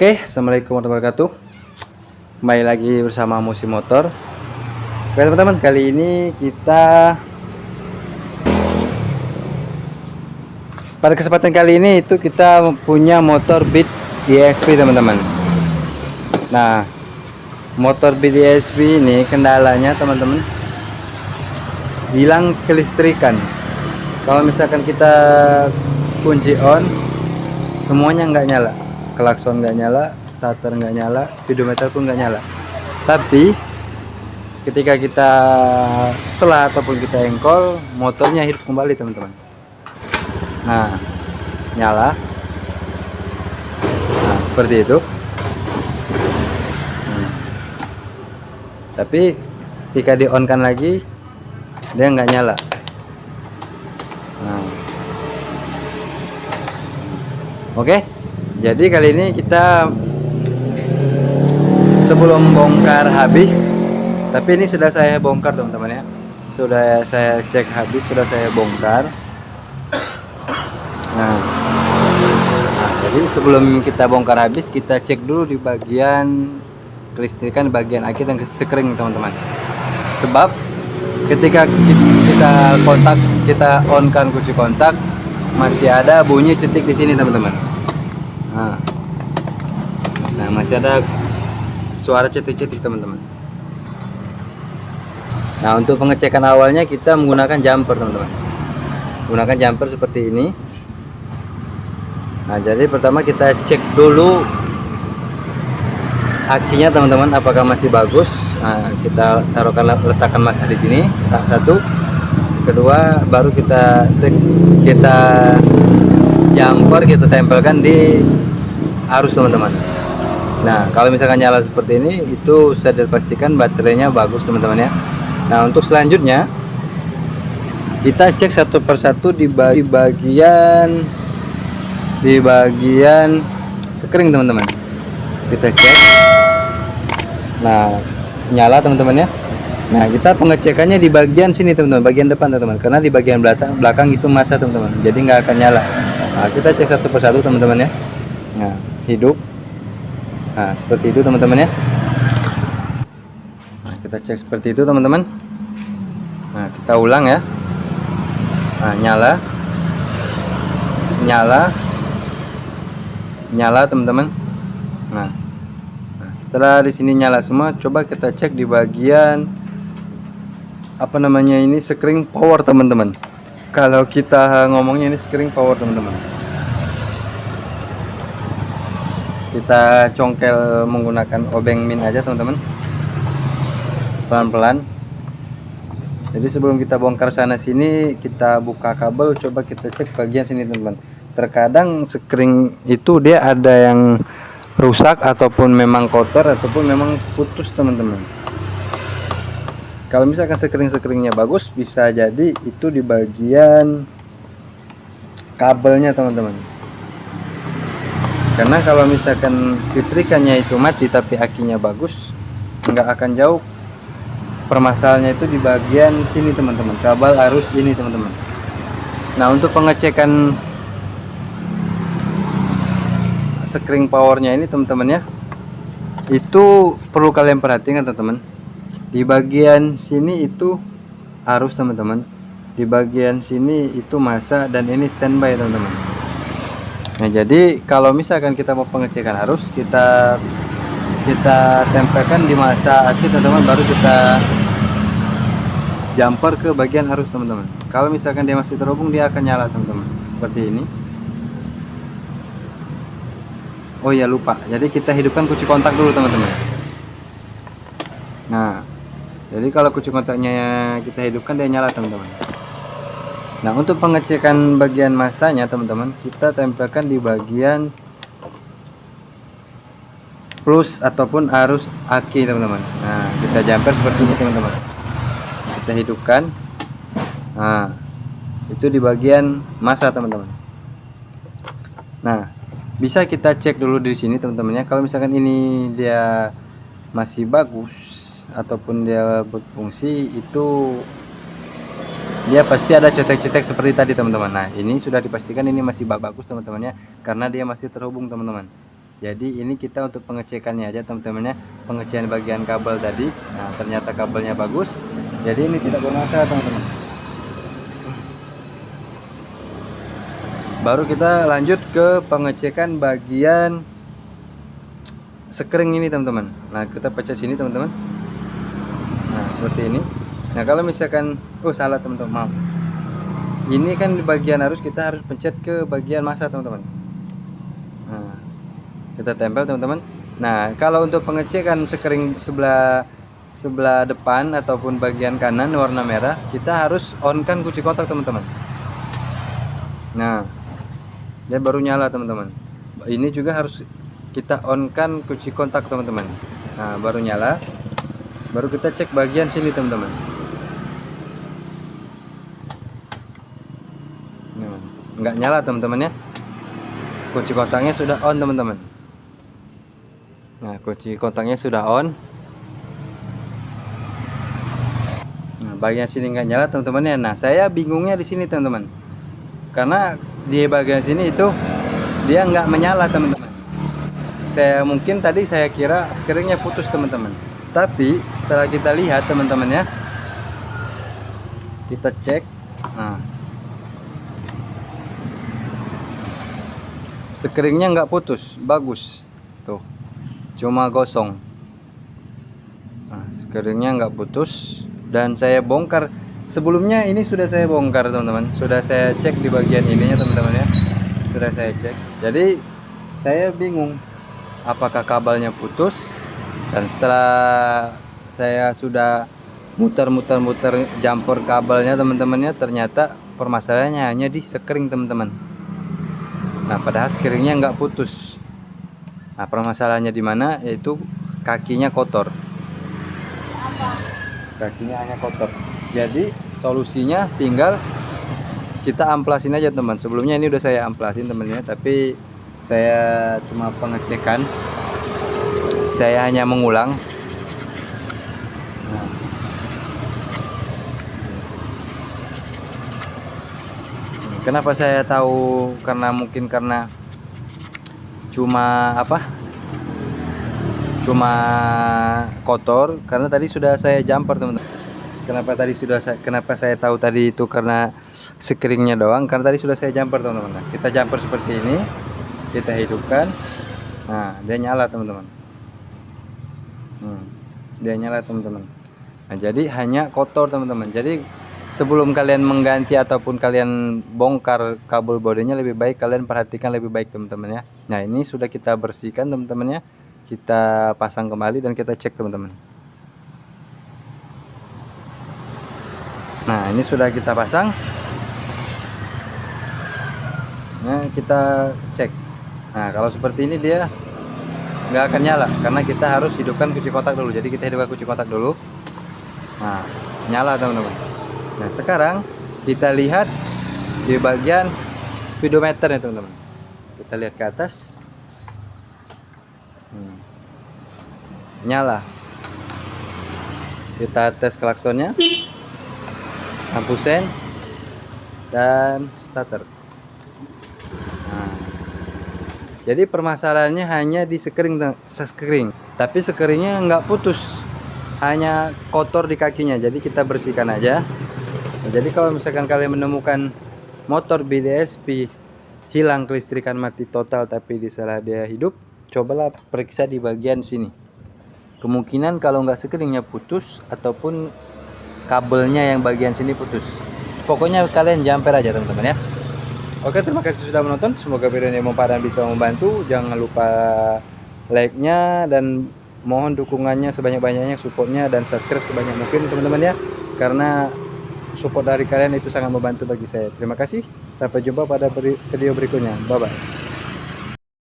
Oke, assalamualaikum warahmatullahi wabarakatuh. Kembali lagi bersama Musim Motor. Oke teman-teman, kali ini pada kesempatan kali ini kita punya motor Beat ESP teman-teman. Nah, motor Beat ESP ini kendalanya teman-teman hilang kelistrikan. Kalau misalkan kita kunci on, semuanya nggak nyala. Klakson nggak nyala, starter nggak nyala, speedometer pun nggak nyala. Tapi ketika kita selah ataupun kita engkol, motornya hidup kembali teman-teman. Nah, nyala. Nah, seperti itu. Tapi ketika di on kan lagi, dia nggak nyala. Nah, oke. Jadi kali ini kita sebelum bongkar habis, tapi ini sudah saya bongkar teman-teman ya. Sudah saya cek habis, sudah saya bongkar. Nah, jadi sebelum kita bongkar habis, kita cek dulu di bagian kelistrikan, bagian aki dan sekring teman-teman. Sebab ketika kita kontak, kita on kan kunci kontak, masih ada bunyi cetik di sini teman-teman. Nah, masih ada suara cetik-cetik teman-teman. Nah, untuk pengecekan awalnya kita menggunakan jumper teman-teman. Menggunakan jumper seperti ini. Nah, jadi pertama kita cek dulu akinya teman-teman, apakah masih bagus. Nah, kita letakkan masa di sini, satu. Kedua, baru kita jumper kita tempelkan di arus teman-teman. Nah, kalau misalkan nyala seperti ini, itu sudah dipastikan baterainya bagus teman-teman ya. Nah, untuk selanjutnya kita cek satu persatu di bagian sekring teman-teman. Kita cek. Nah, nyala teman-teman ya. Nah, kita pengecekannya di bagian sini teman-teman, bagian depan teman-teman, karena di bagian belakang itu masa teman-teman, jadi nggak akan nyala. Nah, kita cek satu persatu teman-teman ya. Nah, hidup. Nah, seperti itu teman-teman ya. Nah, kita cek seperti itu teman-teman. Nah, kita ulang ya. Nah, nyala teman-teman. Nah, setelah di sini nyala semua, coba kita cek di bagian apa namanya ini, sekring power teman-teman. Kalau kita ngomongnya ini sekring power teman-teman. Kita congkel menggunakan obeng min aja teman-teman, pelan-pelan. Jadi sebelum kita bongkar sana sini, kita buka kabel, coba kita cek bagian sini teman-teman. Terkadang sekring itu dia ada yang rusak ataupun memang kotor ataupun memang putus teman-teman. Kalau misalkan sekring-sekringnya bagus, bisa jadi itu di bagian kabelnya teman-teman. Karena kalau misalkan listrikannya itu mati tapi akinya bagus, nggak akan jauh. Permasalahannya itu di bagian sini teman-teman, kabel arus ini teman-teman. Nah, untuk pengecekan sekring powernya ini teman-teman ya, itu perlu kalian perhatikan teman-teman. Di bagian sini itu arus teman-teman, di bagian sini itu masa, dan ini standby teman-teman. Nah, jadi kalau misalkan kita mau pengecekan arus, kita tempelkan di masa aki teman-teman, baru kita jumper ke bagian arus teman-teman. Kalau misalkan dia masih terhubung, dia akan nyala teman-teman, seperti ini. Oh ya, lupa, jadi kita hidupkan kunci kontak dulu teman-teman. Nah, jadi kalau kunci kontaknya kita hidupkan, dia nyala teman-teman. Nah, untuk pengecekan bagian masanya teman-teman, kita tempelkan di bagian plus ataupun arus aki teman-teman. Nah, kita jumper seperti ini teman-teman. Kita hidupkan. Nah, itu di bagian masa teman-teman. Nah, bisa kita cek dulu di sini teman-teman ya. Kalau misalkan ini dia masih bagus ataupun dia berfungsi, itu dia pasti ada cetek-cetek seperti tadi teman-teman. Nah, ini sudah dipastikan ini masih bagus teman-teman ya, karena dia masih terhubung teman-teman. Jadi ini kita untuk pengecekannya aja teman-teman ya, pengecekan bagian kabel tadi. Nah ternyata kabelnya bagus, jadi ini tidak bermasalah teman-teman. Baru kita lanjut ke pengecekan bagian sekring ini teman-teman. Nah kita pecah sini teman-teman. Nah seperti ini. Nah kalau misalkan salah teman-teman, maaf, ini kan di bagian arus, kita harus pencet ke bagian massa teman-teman. Nah kita tempel teman-teman. Nah kalau untuk pengecekan sekring sebelah depan ataupun bagian kanan warna merah, kita harus on kan kunci kontak teman-teman. Nah dia baru nyala teman-teman. Ini juga harus kita on kan kunci kontak teman-teman. Nah baru nyala, baru kita cek bagian sini teman-teman. Nggak nyala teman-teman ya, kunci kontaknya sudah on teman-teman. Nah kunci kontaknya sudah on. Nah bagian sini nggak nyala teman-teman ya. Nah saya bingungnya di sini teman-teman, karena di bagian sini itu dia nggak menyala teman-teman. Mungkin tadi saya kira sekringnya putus teman-teman, tapi setelah kita lihat teman-teman ya, kita cek. Nah sekringnya nggak putus, bagus tuh, cuma gosong. Nah sekringnya nggak putus, dan saya bongkar. Sebelumnya ini sudah saya bongkar teman-teman, sudah saya cek di bagian ininya teman-teman ya, sudah saya cek. Jadi saya bingung apakah kabelnya putus, dan setelah saya sudah muter jumper kabelnya teman-teman ya, ternyata permasalahannya hanya di sekring teman-teman. Nah padahal sekringnya nggak putus. Nah permasalahannya di mana, yaitu kakinya kotor, kakinya hanya kotor. Jadi solusinya tinggal kita amplasin aja teman. Sebelumnya ini udah saya amplasin temennya, tapi saya cuma pengecekan, saya hanya mengulang. Nah. Kenapa saya tahu? Karena mungkin karena cuma kotor, karena tadi sudah saya jumper teman-teman. Kenapa saya tahu tadi itu karena sekringnya doang, karena tadi sudah saya jumper teman-teman. Nah, kita jumper seperti ini, kita hidupkan. Nah dia nyala teman-teman. Dia nyala teman-teman. Nah jadi hanya kotor teman-teman. Jadi sebelum kalian mengganti ataupun kalian bongkar kabel bodinya, lebih baik kalian perhatikan lebih baik teman-teman ya. Nah ini sudah kita bersihkan teman-teman ya, kita pasang kembali dan kita cek teman-teman. Nah ini sudah kita pasang. Nah kita cek. Nah kalau seperti ini dia nggak akan nyala, karena kita harus hidupkan kunci kontak dulu. Jadi kita hidupkan kunci kontak dulu. Nah nyala teman-teman. Nah sekarang kita lihat di bagian speedometer ya teman-teman. Kita lihat ke atas. Nyala. Kita tes klaksonnya, lampu sen, dan starter. Nah, jadi permasalahannya hanya di sekring, tapi sekringnya nggak putus, hanya kotor di kakinya. Jadi kita bersihkan aja. Nah, jadi kalau misalkan kalian menemukan motor BDSP hilang kelistrikan, mati total, tapi di salah dia hidup, cobalah periksa di bagian sini. Kemungkinan kalau nggak sekringnya putus ataupun kabelnya yang bagian sini putus. Pokoknya kalian jumper aja teman-teman ya. Oke, terima kasih sudah menonton. Semoga video ini membantu dan bisa membantu. Jangan lupa like-nya dan mohon dukungannya sebanyak-banyaknya, supportnya dan subscribe sebanyak mungkin teman-teman ya. Karena support dari kalian itu sangat membantu bagi saya. Terima kasih. Sampai jumpa pada video berikutnya. Bye bye.